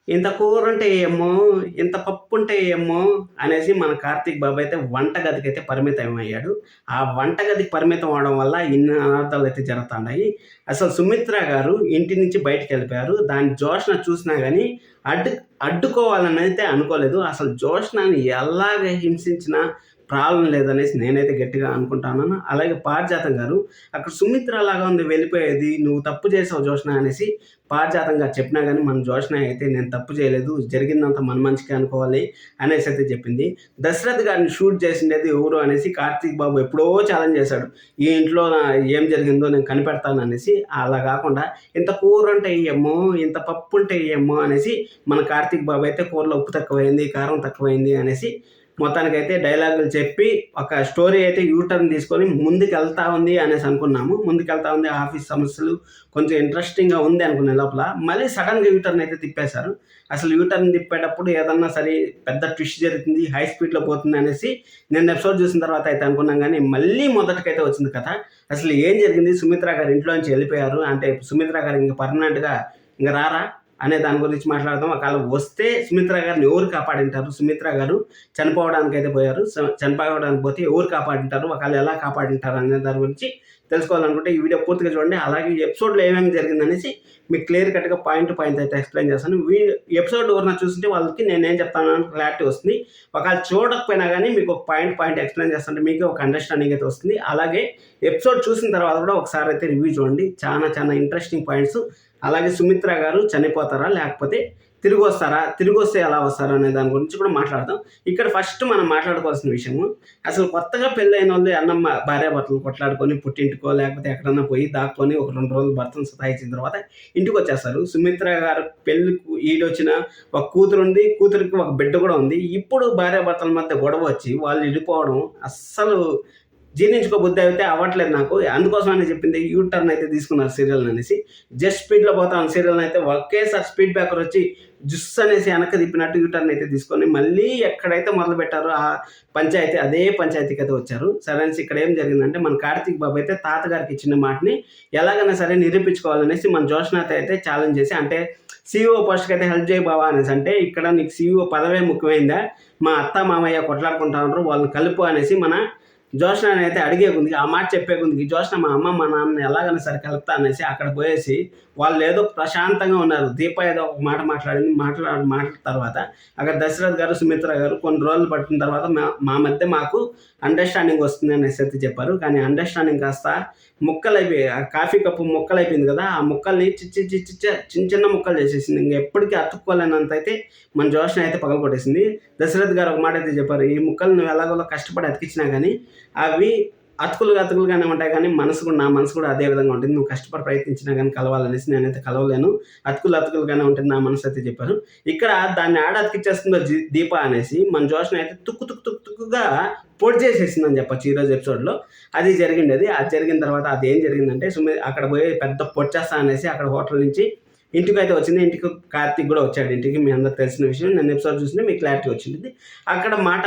ఇంత కూరుంటే ఏమో, ఇంత పప్పుంటే ఏమో అనేసి మన కార్తీక్ బాబు అయితే వంటగదికైతే పరిమితమయ్యాడు. ఆ వంటగదికి పరిమితం అవ్వడం వల్ల ఇన్ని అనర్థాలైతే జరుగుతున్నాయి. అసలు సుమిత్ర గారు ఇంటి నుంచి బయటికెళ్ళిపోయారు. దాన్ని జోష్న చూసినా గాని అడ్డు అడ్డుకోవాలనైతే అనుకోలేదు. అసలు జోష్నని ఎలాగ హింసించినా ప్రాబ్లమ్ లేదనేసి నేనైతే గట్టిగా అనుకుంటాన్నాను. అలాగే పారిజాతం గారు అక్కడ సుమిత్ర లాగా ఉంది వెళ్ళిపోయేది. నువ్వు తప్పు చేసావు జోష్న అనేసి పారిజాతం గారు చెప్పినా గాని మన జోష్న అయితే నేను తప్పు చేయలేదు. జరిగిందంతా మన మంచికే అనుకోవాలి అనేసి అయితే చెప్పింది. దశరథ్ గారిని షూట్ చేసిండేది ఎవరు అనేసి కార్తీక్ బాబు ఎప్పుడో ఛాలెంజ్ చేశాడు. ఈ ఇంట్లో ఏం జరిగిందో నేను కనిపెడతాను అనేసి. అలా కాకుండా ఇంత కూర ఉంటే ఎయ్యమ్మో, ఇంత పప్పు ఉంటే ఎయ్యమ్మో అనేసి మన కార్తీక్ బాబు అయితే కూరలో ఉప్పు తక్కువైంది, కారం తక్కువైంది అనేసి మొత్తానికైతే డైలాగులు చెప్పి ఒక స్టోరీ అయితే యూటర్న్ తీసుకొని ముందుకెళ్తా ఉంది అనేసి అనుకున్నాము. ముందుకెళ్తా ఉంది, ఆఫీస్ సమస్యలు కొంచెం ఇంట్రెస్టింగ్‌గా ఉంది అనుకునే లోపల మళ్ళీ సడన్‌గా యూటర్న్ అయితే తిప్పేశారు. అసలు యూటర్న్ తిప్పేటప్పుడు ఏదన్నా సరే పెద్ద ట్విస్ట్ జరుగుతుంది, హై స్పీడ్‌లో పోతుంది అనేసి నేను ఎపిసోడ్ చూసిన తర్వాత అయితే అనుకున్నాం గానీ మళ్ళీ మొదటికైతే వచ్చింది కథ. అసలు ఏం జరిగింది? సుమిత్ర గారు ఇంట్లోంచి వెళ్ళిపోయారు. అంటే సుమిత్ర గారు ఇంక పర్మనెంట్‌గా ఇంక రారా? అనే దాని గురించి మాట్లాడదాం. ఒకవేళ వస్తే సుమిత్ర గారిని ఎవరు కాపాడింటారు? సుమిత్ర గారు చనిపోవడానికైతే పోయారు. చనిపోవడానికి పోతే ఎవరు కాపాడింటారు? ఒకవేళ ఎలా కాపాడింటారు అనే దాని గురించి తెలుసుకోవాలనుకుంటే ఈ వీడియో పూర్తిగా చూడండి. అలాగే ఈ ఎపిసోడ్‌లో ఏమేమి జరిగిందనేసి మీకు క్లియర్ కట్‌గా పాయింట్ టు పాయింట్ అయితే ఎక్స్‌ప్లెయిన్ చేస్తాను. ఎపిసోడ్ ఎవరైనా చూస్తుంటే వాళ్ళకి నేనేం చెప్తాను అని క్లారిటీ వస్తుంది. ఒకవేళ చూడకపోయినా గానీ మీకు ఒక పాయింట్ పాయింట్ ఎక్స్‌ప్లెయిన్ చేస్తుంటే మీకే ఒక అండర్‌స్టాండింగ్ అయితే వస్తుంది. అలాగే ఎపిసోడ్ చూసిన తర్వాత కూడా ఒకసారి అయితే రివ్యూ చూడండి. చాలా ఇంట్రెస్టింగ్ పాయింట్స్. అలాగే సుమిత్ర గారు చనిపోతారా? లేకపోతే తిరిగొస్తారా? తిరిగొస్తే ఎలా వస్తారు అనే దాని గురించి కూడా మాట్లాడదాం. ఇక్కడ ఫస్ట్ మనం మాట్లాడుకోవాల్సిన విషయము, అసలు కొత్తగా పెళ్ళైనోళ్ళు అన్నమ్మ భార్యాభర్తలు కొట్లాడుకొని పుట్టింటికో లేకపోతే ఎక్కడన్నా పోయి దాక్కొని ఒక 2 రోజులు భర్తను సతాయించిన తర్వాత ఇంటికొచ్చేస్తారు. సుమిత్ర గారు పెళ్ళికి ఈడొచ్చిన ఒక కూతురుంది. కూతురికి ఒక బిడ్డ కూడా ఉంది. ఇప్పుడు భార్యాభర్తల మధ్య గొడవ వచ్చి వాళ్ళు విడిపోవడం అస్సలు జీర్ణించుకోబుద్ధి అయితే అవ్వట్లేదు నాకు. అందుకోసమనే చెప్పింది యూ టర్న్ అయితే తీసుకున్నారు సీరియల్‌ని అనేసి. జస్ట్ స్పీడ్‌లో పోతా ఉన్న సీరియల్‌ని అయితే ఒకేసారి స్పీడ్ బ్రేకర్ వచ్చి జుస్ అనేసి వెనక్కి తిప్పినట్టు యూ టర్న్ అయితే తీసుకొని మళ్ళీ ఎక్కడైతే మొదలుపెట్టారో ఆ పంచాయతీ అదే పంచాయతీకి అయితే వచ్చారు. సరే అనేసి ఇక్కడ ఏం జరిగిందంటే మన కార్తీక్ బాబు అయితే తాతగారికి ఇచ్చిన మాటని ఎలాగైనా సరే నిరూపించుకోవాలనేసి మన జోష్నాథ్ అయితే ఛాలెంజ్ చేసి అంటే సీఈఓ పోస్ట్‌కి అయితే హెల్ప్ చేయి బావ అనేసి. అంటే ఇక్కడ నీకు సీఈఓ పదవే ముఖ్యమైందా? మా అత్త, మామయ్య కొట్లాడుకుంటా ఉన్నారు. వాళ్ళని కలుపు అనేసి మన జోష్నని అయితే అడిగే ముందుకి ఆ మాట చెప్పే ముందుకి జోష్న మా అమ్మ మా నాన్నని ఎలాగైనా సరే కలుపుతా అనేసి అక్కడ పోయేసి వాళ్ళు ఏదో ప్రశాంతంగా ఉన్నారు. దీప ఏదో ఒక మాట మాట్లాడింది. మాటల తర్వాత అక్కడ దశరథ్ గారు, సుమిత్ర గారు కొన్ని రోజులు పట్టిన తర్వాత మా మధ్య మాకు అండర్‌స్టాండింగ్ వస్తుంది అనేసి అయితే చెప్పారు. కానీ అండర్‌స్టాండింగ్ కాస్త ముక్కలైపోయాయి. ఆ కాఫీ కప్పు ముక్కలైపోయింది కదా! ఆ ముక్కల్ని చిన్న ముక్కలు చేసేసింది. ఇంకెప్పటికీ అతుక్కోలేనంత అయితే మన జోష్న అయితే పగలగొట్టేసింది. దశరథ్ గారు ఒక మాట అయితే చెప్పారు. ఈ ముక్కలు నువ్వు ఎలాగోలా కష్టపడి అతికిచ్చినా గానీ అవి అతుకులుగానే ఉంటాయి కానీ నా మనసు కూడా అదే విధంగా ఉంటుంది. నువ్వు కష్టపడి ప్రయత్నించినా గానీ కలవాలనేసి నేనైతే కలవలేను. అతుకులుగానే ఉంటుంది నా మనసు అయితే చెప్పారు. ఇక్కడ దాన్ని ఆడ అతికిచ్చేస్తుందో దీప అనేసి మన జోష్న అయితే తుక్కుగా పొడి చేసేసిందని చెప్పొచ్చు ఈరోజు ఎపిసోడ్‌లో. అది జరిగిండేది. అది జరిగిన తర్వాత అదేం జరిగిందంటే అక్కడ పోయి పెద్ద పొడిచేస్తా అనేసి అక్కడ హోటల్ నుంచి ఇంటికైతే వచ్చింది. ఇంటికి కార్తీక్ కూడా వచ్చాడు ఇంటికి. మీ అందరికి తెలిసిన విషయం. నేను ఎపిసోడ్ చూసినా మీకు క్లారిటీ వచ్చింది. అక్కడ మాట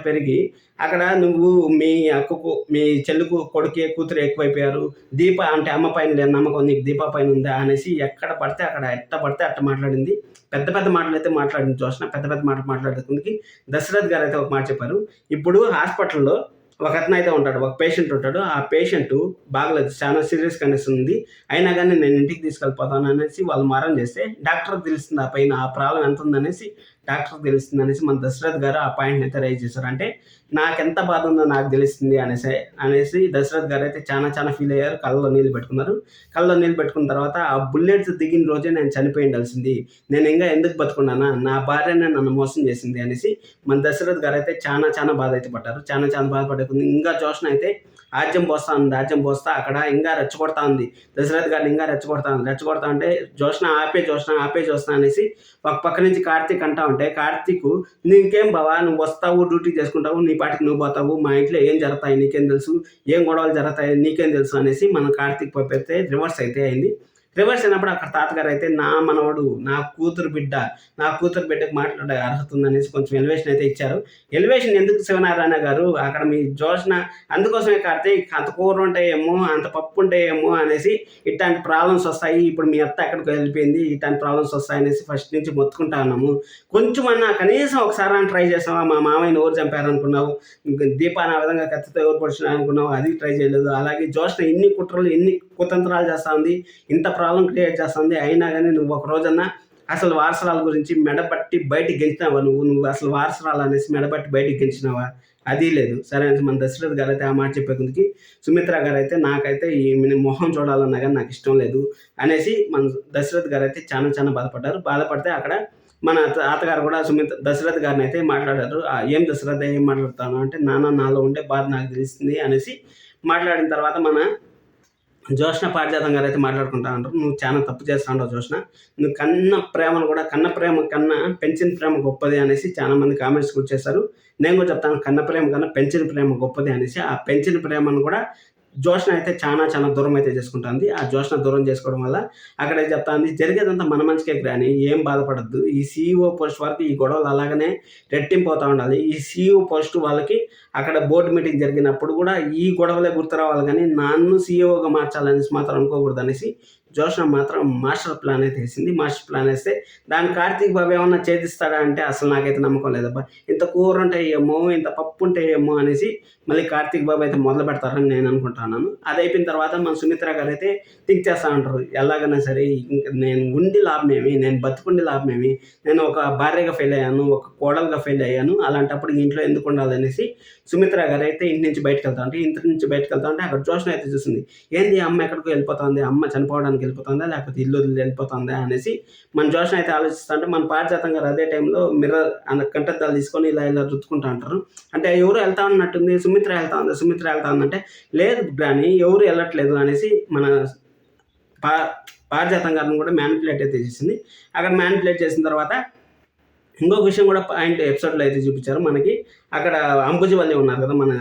పెరిగి అక్కడ నువ్వు మీ అక్కకు, మీ చెల్లికు కొడుకే కూతురు ఎక్కువైపోయారు. దీప అంటే అమ్మ పైన లేని నమ్మకం నీకు దీప పైన ఉందా అనేసి ఎక్కడ పడితే అక్కడ ఎట్ట పడితే అట్ట మాట్లాడింది. పెద్ద మాటలైతే మాట్లాడింది జోష్న. పెద్ద మాట్లాడేందుకు దశరథ్ గారు అయితే ఒక మాట చెప్పారు. ఇప్పుడు హాస్పిటల్‌లో ఒకతనైతే ఉంటాడు. ఒక పేషెంట్ ఉంటాడు. ఆ పేషెంటు బాగలేదు. చాలా సీరియస్ కండిషన్ ఉంది. అయినా గానీ నేను ఇంటికి తీసుకెళ్ళిపోతాను అనేసి వాళ్ళు మారం చేస్తే డాక్టర్‌కి తెలుస్తుంది ఆ పెయిన్, ఆ ప్రాబ్లమ్ ఎంతుందనేసి డాక్టర్‌కి తెలుస్తుందనేసి మన దశరథ్ గారు ఆ పాయింట్‌ని అయితే రైజ్ చేశారు. అంటే నాకెంత బాధ ఉందో నాకు తెలుస్తుంది అనేసి దశరథ్ గారు అయితే చాలా ఫీల్ అయ్యారు. కళ్ళలో నీళ్ళు పెట్టుకున్నారు. కళ్ళలో నీళ్ళు పెట్టుకున్న తర్వాత ఆ బుల్లెట్స్ దిగిన రోజే నేను చనిపోయి ఉండాల్సింది. నేను ఇంకా ఎందుకు బతుకున్నానా? నా భార్యనే నన్ను మోసం చేసింది అనేసి మన దశరథ్ గారు అయితే చాలా బాధ అయితే పడ్డారు. చాలా బాధపడే కొంది ఇంకా జోష్న అయితే ఆజ్యం పోస్తా అక్కడ ఇంకా రెచ్చగొడతా ఉంది. దశరథ్ గారిని ఇంకా రెచ్చగొడతా అంటే జోష్న ఆపే అనేసి ఒక పక్క నుంచి కార్తీక్ అంటా ఉంటే కార్తీక్ నీకేం బావా నువ్వు వస్తావు డ్యూటీ చేసుకుంటావు నీ పాటికి నువ్వు పోతావు మా ఇంట్లో ఏం జరుగుతాయి నీకేం తెలుసు, ఏం గొడవలు జరుగుతాయి నీకేం తెలుసు అనేసి మన కార్తీక్ పప్పు అయితే రివర్స్ అయితే అయింది. రివర్స్ అయినప్పుడు అక్కడ తాతగారు అయితే నా మనవడు, నా కూతురు బిడ్డకు మాట్లాడే అర్హత ఉందనేసి కొంచెం ఎలివేషన్ అయితే ఇచ్చారు. ఎలివేషన్ ఎందుకు శివనారాయణ గారు, అక్కడ మీ జోష్న అందుకోసమే కార్తీక్ అంత కూర ఉంటాయేమో, అంత పప్పు ఉంటాయేమో అనేసి ఇట్లాంటి ప్రాబ్లమ్స్ వస్తాయి, ఇప్పుడు మీ అత్త ఎక్కడికి వెళ్ళిపోయింది, ఇట్లాంటి ప్రాబ్లమ్స్ వస్తాయనేసి ఫస్ట్ నుంచి మొత్తుకుంటా ఉన్నాము. కొంచెమన్నా కనీసం ఒకసారి ట్రై చేసావా, మా మామయ్యని ఎవరు చంపారనుకున్నావు, దీపాన్ని ఆ విధంగా కత్తితో ఎవరు పొడిచినా అనుకున్నావు, అది ట్రై చేయలేదు. అలాగే జోష్న ఎన్ని కుట్రలు ఎన్ని కుతంత్రాలు చేస్తా ఉంది, ఇంత ప్రాబ్లం క్రియేట్ చేస్తుంది, అయినా కానీ నువ్వు ఒక రోజన్నా అసలు వారసరాల గురించి మెడబట్టి బయటికి గెలిచినావా, నువ్వు అసలు వారసరాలు అనేసి మెడబట్టి బయటికి గెలిచినావా, అది లేదు. సరే అని మన దశరథ్ గారు అయితే ఆ మాట చెప్పే కొద్దికి సుమిత్ర గారు అయితే నాకైతే ఈ మొహం చూడాలన్నా కానీ నాకు ఇష్టం లేదు అనేసి మన దశరథ్ గారు అయితే చాలా చాలా బాధపడ్డారు. బాధపడితే అక్కడ మన తాతగారు కూడా దశరథ్ గారిని అయితే మాట్లాడారు. ఏం దశరథ్ ఏం మాట్లాడతాను అంటే, నాన్న నాలో ఉండే బాధ నాకు తెలుస్తుంది అనేసి మాట్లాడిన తర్వాత మన జోష్న పారిజాతం గారు అయితే మాట్లాడుకుంటా ఉంటారు. నువ్వు చాలా తప్పు చేస్తా ఉంటావు జోష్న, నువ్వు కన్న ప్రేమ కన్నా పెంచిన ప్రేమ గొప్పది అనేసి చాలా మంది కామెంట్స్ కూడా చేశారు. నేను కూడా చెప్తాను, కన్న ప్రేమ కన్నా పెంచిన ప్రేమ గొప్పది అనేసి. ఆ పెంచిన ప్రేమను కూడా జోష్న అయితే చాలా చాలా దూరం అయితే చేసుకుంటుంది. ఆ జోష్న దూరం చేసుకోవడం వల్ల అక్కడ చెప్తాంది, జరిగేదంతా మన మంచికే కానీ ఏం బాధపడద్దు, ఈ సీఈఓ పోస్ట్ వరకు ఈ గొడవలు అలాగనే రెట్టింపు అవుతూ ఉండాలి. ఈ సీఈఓ పోస్ట్ వాళ్ళకి అక్కడ బోర్డు మీటింగ్ జరిగినప్పుడు కూడా ఈ గొడవలే గుర్తు రావాలి కానీ నన్ను సీఈఓగా మార్చాలనేసి మాత్రం అనుకోకూడదు అనేసి జోష్న మాత్రం మాస్టర్ ప్లాన్ అయితే వేసింది. మాస్టర్ ప్లాన్ వేస్తే దాన్ని కార్తీక్ బాబు ఏమన్నా ఛేదిస్తాడా అంటే అసలు నాకైతే నమ్మకం లేదబ్బా. ఇంత కూర ఉంటాయేమో, ఇంత పప్పు ఉంటాయేమో అనేసి మళ్ళీ కార్తీక్ బాబు అయితే మొదలు పెడతారని నేను అనుకుంటున్నాను. అది అయిపోయిన తర్వాత మన సుమిత్ర గారు అయితే థింక్ చేస్తూ ఉంటారు, ఎలాగైనా సరే ఇంకా నేను ఉండి లాభమేమి, నేను బతుకుండి లాభమేమి, నేను ఒక భార్యగా ఫెయిల్ అయ్యాను, ఒక కోడలుగా ఫెయిల్ అయ్యాను, అలాంటప్పుడు ఇంట్లో ఎందుకు ఉండాలనేసి సుమిత్ర గారు అయితే ఇంటి నుంచి బయటకు వెళ్తా ఉంటే అక్కడ జోష్న అయితే చూసింది, ఏంది అమ్మ ఎక్కడికో వెళ్ళిపోతుంది, అమ్మ చనిపోవడానికి వెళ్ళిపోతుందా లేకపోతే ఇల్లు వదిలి వెళ్ళిపోతుందా అనేసి మన జోష్న అయితే ఆలోచిస్తూ ఉంటే మన పారిజాతం గారు అదే టైంలో మిర్రర్ కంటద్దాలు తీసుకొని ఇలా రుద్దుకుంటూ ఉంటారు. అంటే ఎవరు వెళ్తా ఉన్నట్టుంది, సుమిత్ర వెళ్తా ఉందంటే లేదు గ్రాని ఎవరు వెళ్ళట్లేదు అనేసి మన పారిజాతం గారిని కూడా మ్యానిపులేట్ అయితే చేసింది. అక్కడ మ్యానిపులేట్ చేసిన తర్వాత ఇంకొక విషయం కూడా పాయింట్ ఎపిసోడ్లో అయితే చూపించారు మనకి. అక్కడ అంబుజవల్లి ఉన్నారు కదా, మన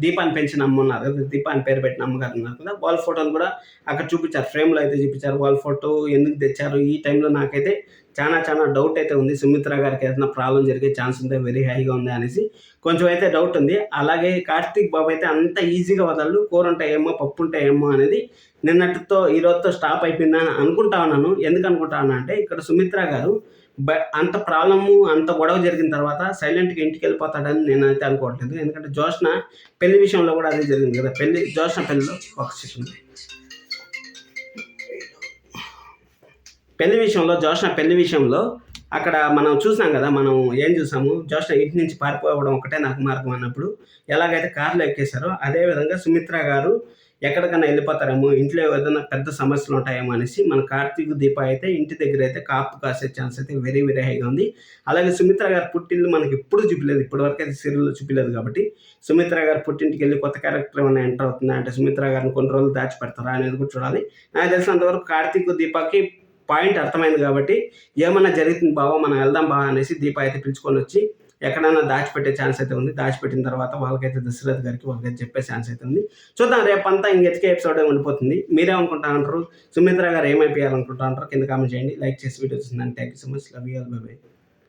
దీపాన్ని పెంచిన అమ్మ ఉన్నారు కదా, దీపాన్ని పేరు పెట్టిన అమ్మగారు ఉన్నారు కదా, వాళ్ళ ఫోటోని కూడా అక్కడ చూపించారు, ఫ్రేమ్లో అయితే చూపించారు. వాళ్ళ ఫోటో ఎందుకు తెచ్చారు ఈ టైంలో నాకైతే చాలా చాలా డౌట్ అయితే ఉంది. సుమిత్ర గారికి ఏదైనా ప్రాబ్లం జరిగే ఛాన్స్ ఉంటే వెరీ హైగా ఉంది అనేసి కొంచెం అయితే డౌట్ ఉంది. అలాగే కార్తీక్ బాబు అయితే అంత ఈజీగా వదలడు, కూర ఉంటాయేమో పప్పు ఉంటాయేమో అనేది నిన్నటితో ఈరోజుతో స్టాప్ అయిపోయిందని అనుకుంటా ఉన్నాను. ఎందుకు అనుకుంటా ఉన్నా అంటే ఇక్కడ సుమిత్ర గారు అంత ప్రాబ్లము అంత గొడవ జరిగిన తర్వాత సైలెంట్గా ఇంటికి వెళ్ళిపోతాడని నేనైతే అనుకోవట్లేదు. ఎందుకంటే జోష్న పెళ్లి విషయంలో కూడా అదే జరిగింది కదా, జోష్న పెళ్లిలో జోష్న పెళ్లి విషయంలో అక్కడ మనం చూసాం కదా, మనం ఏం చూసాము, జోష్న ఇంటి నుంచి పారిపోవడం ఒకటే నాకు మార్గం అన్నప్పుడు ఎలాగైతే కార్లో ఎక్కేశారో అదేవిధంగా సుమిత్ర గారు ఎక్కడికన్నా వెళ్ళిపోతారేమో, ఇంట్లో ఏదైనా పెద్ద సమస్యలు ఉంటాయేమో అనేసి మన కార్తీక్ దీప అయితే ఇంటి దగ్గర అయితే కాపు కాసే ఛాన్స్ అయితే వెరీ వెరీ హైగా ఉంది. అలాగే సుమిత్ర గారి పుట్టిల్లు మనకి ఎప్పుడు చూపించలేదు, ఇప్పటివరకు అయితే సీరియల్లో చూపించలేదు కాబట్టి సుమిత్ర గారి పుట్టింటికి వెళ్ళి కొత్త క్యారెక్టర్ ఏమైనా ఎంటర్ అవుతుందా అంటే సుమిత్ర గారిని కొన్ని రోజులు దాచిపెడతారా అనేది కూడా చూడాలి. నాకు తెలిసినంతవరకు కార్తీక్ దీపకి పాయింట్ అర్థమైంది కాబట్టి ఏమన్నా జరుగుతుంది బావా మనం వెళ్దాం బావా అనేసి దీప అయితే పిలుచుకొని వచ్చి ఎక్కడైనా దాచిపెట్టే ఛాన్స్ అయితే ఉంది. దాచిపెట్టిన తర్వాత వాళ్ళకైతే దశరథ్ గారికి వాళ్ళకైతే చెప్పే ఛాన్స్ అయితే ఉంది. చూద్దాం, రేపంతా ఇంకెతికే ఎపిసోడ్ ఉండిపోతుంది. మీరేమనుకుంటా అంటారు, సుమిత్ర గారు ఏమైపోయాలనుకుంటా అంటారు కింద కామెంట్ చేయండి. లైక్ చేసి వీడియో చూసిందని thank you so much, love you all, bye by.